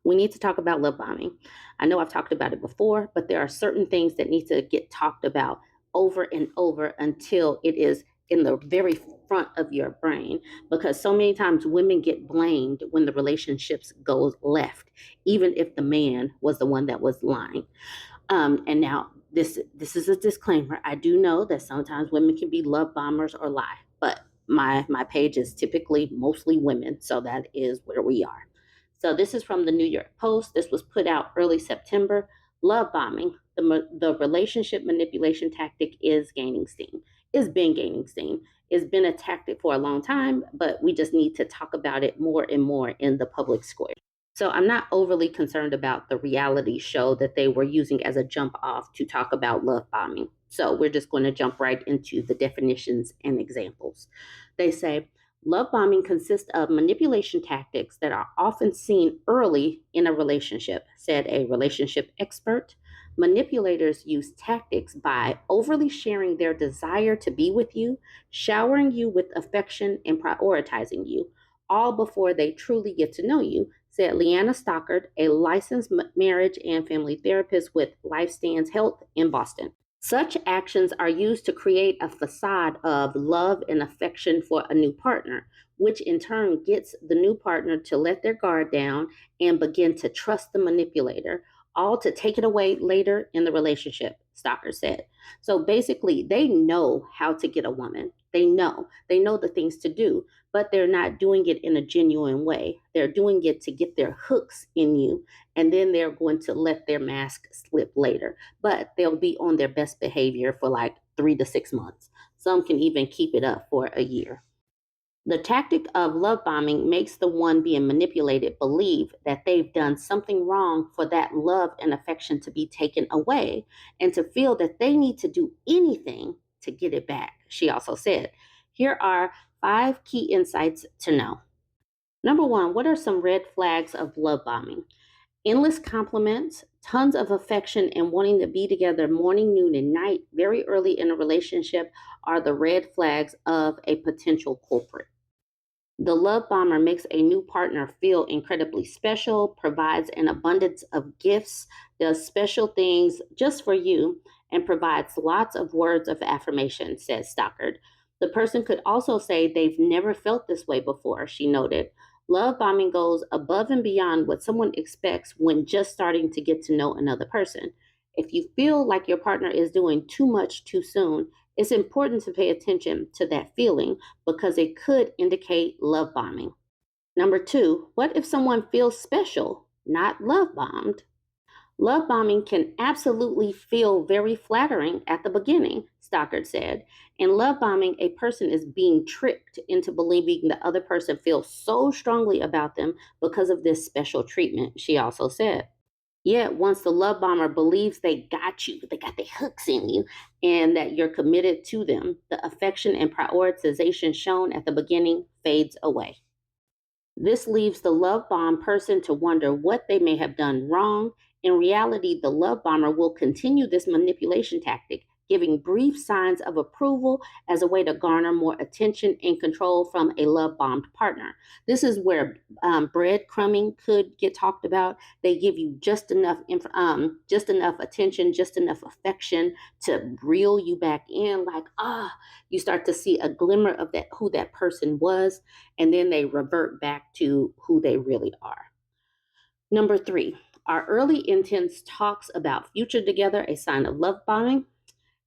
We need to talk about love bombing. I know I've talked about it before, but there are certain things that need to get talked about over and over until it is in the very front of your brain, because so many times women get blamed when the relationships goes left, even if the man was the one that was lying. And now this is a disclaimer. I do know that sometimes women can be love bombers or lie, but my page is typically mostly women, so that is where we are. So this is from the New York Post. This was put out early September. Love bombing, the relationship manipulation tactic, is gaining steam. It's been gaining steam. It's been a tactic for a long time, but we just need to talk about it more and more in the public square. So I'm not overly concerned about the reality show that they were using as a jump off to talk about love bombing. So we're just going to jump right into the definitions and examples. They say love bombing consists of manipulation tactics that are often seen early in a relationship, said a relationship expert. Manipulators use tactics by overly sharing their desire to be with you, showering you with affection, and prioritizing you, all before they truly get to know you, said Leanna Stockard, a licensed marriage and family therapist with LifeStance Health in Boston. Such actions are used to create a facade of love and affection for a new partner, which in turn gets the new partner to let their guard down and begin to trust the manipulator, all to take it away later in the relationship, Stockard said. So basically, they know how to get a woman. They know the things to do, but they're not doing it in a genuine way. They're doing it to get their hooks in you, and then they're going to let their mask slip later. But they'll be on their best behavior for like 3 to 6 months. Some can even keep it up for a year. The tactic of love bombing makes the one being manipulated believe that they've done something wrong for that love and affection to be taken away, and to feel that they need to do anything to get it back, she also said. Here are 5 key insights to know. Number one, what are some red flags of love bombing? Endless compliments, tons of affection, and wanting to be together morning, noon, and night very early in a relationship are the red flags of a potential culprit. The love bomber makes a new partner feel incredibly special, provides an abundance of gifts, does special things just for you, and provides lots of words of affirmation, says Stockard. The person could also say they've never felt this way before, she noted. Love bombing goes above and beyond what someone expects when just starting to get to know another person. If you feel like your partner is doing too much too soon, it's important to pay attention to that feeling, because it could indicate love bombing. Number two, what if someone feels special, not love bombed? Love bombing can absolutely feel very flattering at the beginning, Stockard said. In love bombing, a person is being tricked into believing the other person feels so strongly about them because of this special treatment, she also said. Yet, once the love bomber believes they got you, they got their hooks in you, and that you're committed to them, the affection and prioritization shown at the beginning fades away. This leaves the love bomb person to wonder what they may have done wrong. In reality, the love bomber will continue this manipulation tactic, giving brief signs of approval as a way to garner more attention and control from a love bombed partner. This is where breadcrumbing could get talked about. They give you just enough attention, just enough affection to reel you back in. Like you start to see a glimmer of that who that person was, and then they revert back to who they really are. Number three, are early intense talks about future together a sign of love bombing?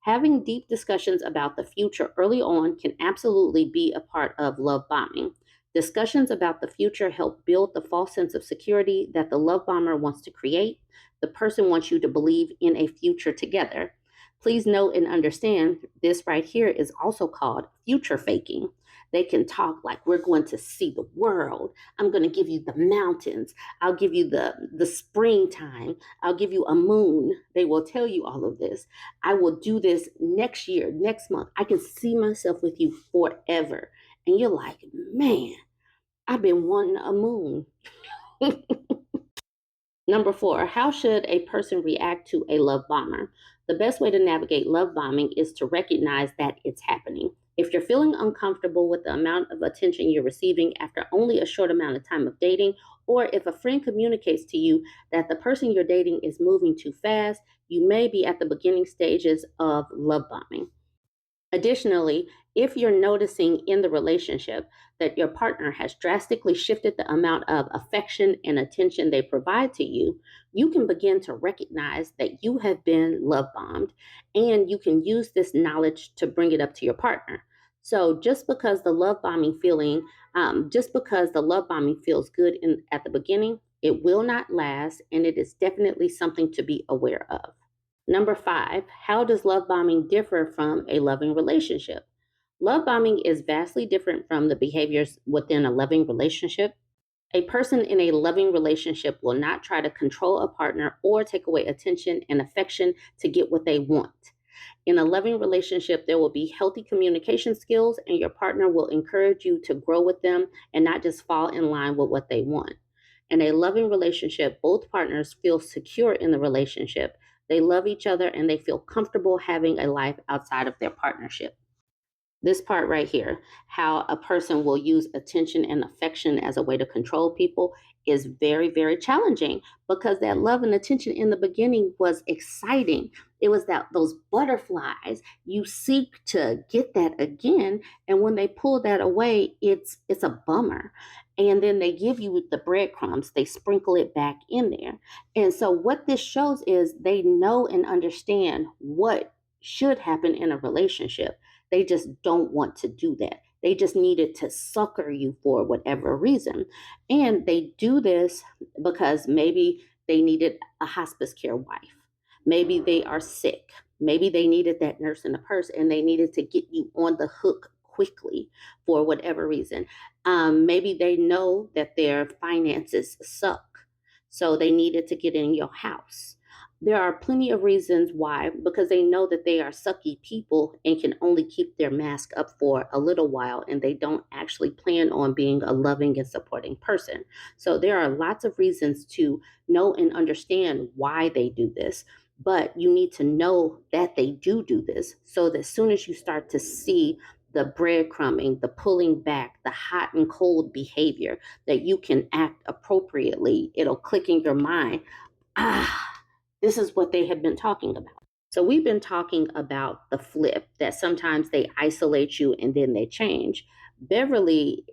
Having deep discussions about the future early on can absolutely be a part of love bombing. Discussions about the future help build the false sense of security that the love bomber wants to create. The person wants you to believe in a future together. Please note and understand this right here is also called future faking. They can talk like, we're going to see the world. I'm going to give you the mountains. I'll give you the springtime. I'll give you a moon. They will tell you all of this. I will do this next year, next month. I can see myself with you forever. And you're like, man, I've been wanting a moon. Number four, how should a person react to a love bomber? The best way to navigate love bombing is to recognize that it's happening. If you're feeling uncomfortable with the amount of attention you're receiving after only a short amount of time of dating, or if a friend communicates to you that the person you're dating is moving too fast, you may be at the beginning stages of love bombing. Additionally, if you're noticing in the relationship that your partner has drastically shifted the amount of affection and attention they provide to you, you can begin to recognize that you have been love bombed, and you can use this knowledge to bring it up to your partner. So just because the love bombing feels good at the beginning, it will not last, and it is definitely something to be aware of. Number five, how does love bombing differ from a loving relationship? Love bombing is vastly different from the behaviors within a loving relationship. A person in a loving relationship will not try to control a partner or take away attention and affection to get what they want. In a loving relationship, there will be healthy communication skills, and your partner will encourage you to grow with them and not just fall in line with what they want. In a loving relationship, both partners feel secure in the relationship. They love each other and they feel comfortable having a life outside of their partnership. This part right here, how a person will use attention and affection as a way to control people, is very, very challenging because that love and attention in the beginning was exciting. It was that those butterflies. You seek to get that again, and when they pull that away, it's a bummer. And then they give you the breadcrumbs, they sprinkle it back in there. And so what this shows is they know and understand what should happen in a relationship. They just don't want to do that. They just needed to succor you for whatever reason. And they do this because maybe they needed a hospice care wife. Maybe they are sick. Maybe they needed that nurse in the purse and they needed to get you on the hook quickly for whatever reason. Maybe they know that their finances suck. So they needed to get in your house. There are plenty of reasons why, because they know that they are sucky people and can only keep their mask up for a little while, and they don't actually plan on being a loving and supporting person. So there are lots of reasons to know and understand why they do this, but you need to know that they do this so that as soon as you start to see the breadcrumbing, the pulling back, the hot and cold behavior, that you can act appropriately. It'll click in your mind. Ah, this is what they have been talking about. So we've been talking about the flip, that sometimes they isolate you and then they change. Beverly,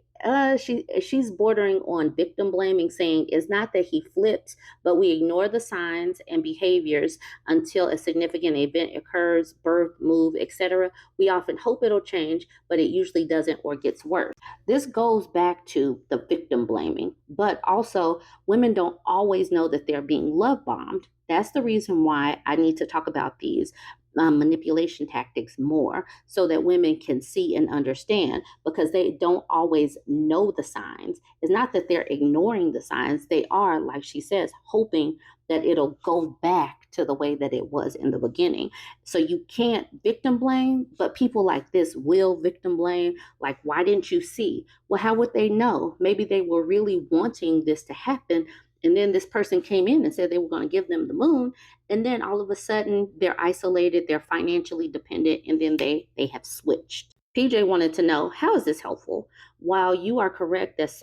she's bordering on victim blaming, saying it's not that he flips, but we ignore the signs and behaviors until a significant event occurs, birth, move, etc. We often hope it'll change, but it usually doesn't or gets worse. This goes back to the victim blaming, but also women don't always know that they're being love bombed. That's the reason why I need to talk about these manipulation tactics more so that women can see and understand, because they don't always know the signs. It's not that they're ignoring the signs. They are, like she says, hoping that it'll go back to the way that it was in the beginning. So you can't victim blame, but people like this will victim blame. Like, why didn't you see? Well, how would they know? Maybe they were really wanting this to happen, and then this person came in and said they were going to give them the moon. And then all of a sudden they're isolated, they're financially dependent, and then they have switched. PJ wanted to know, how is this helpful? While you are correct that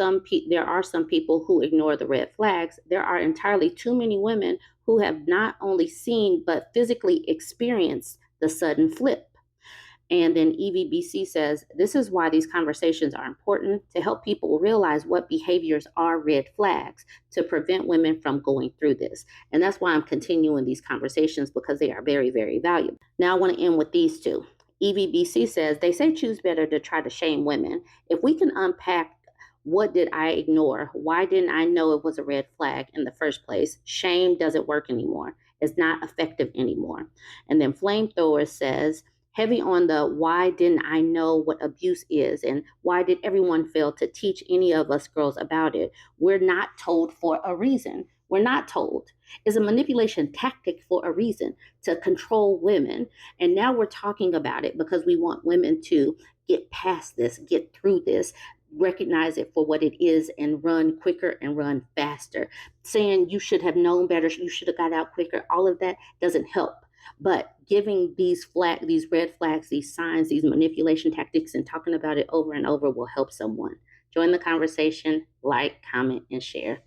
there are some people who ignore the red flags, there are entirely too many women who have not only seen but physically experienced the sudden flip. And then EVBC says, this is why these conversations are important, to help people realize what behaviors are red flags to prevent women from going through this. And that's why I'm continuing these conversations, because they are very, very valuable. Now I want to end with these two. EVBC says, they say choose better to try to shame women. If we can unpack what did I ignore? Why didn't I know it was a red flag in the first place? Shame doesn't work anymore. It's not effective anymore. And then Flamethrower says, heavy on the why didn't I know what abuse is, and why did everyone fail to teach any of us girls about it? We're not told for a reason. We're not told. It's a manipulation tactic for a reason, to control women. And now we're talking about it because we want women to get past this, get through this, recognize it for what it is, and run quicker and run faster. Saying you should have known better, you should have got out quicker, all of that doesn't help. But giving these red flags, these signs, these manipulation tactics, and talking about it over and over will help someone. Join the conversation, like, comment, and share.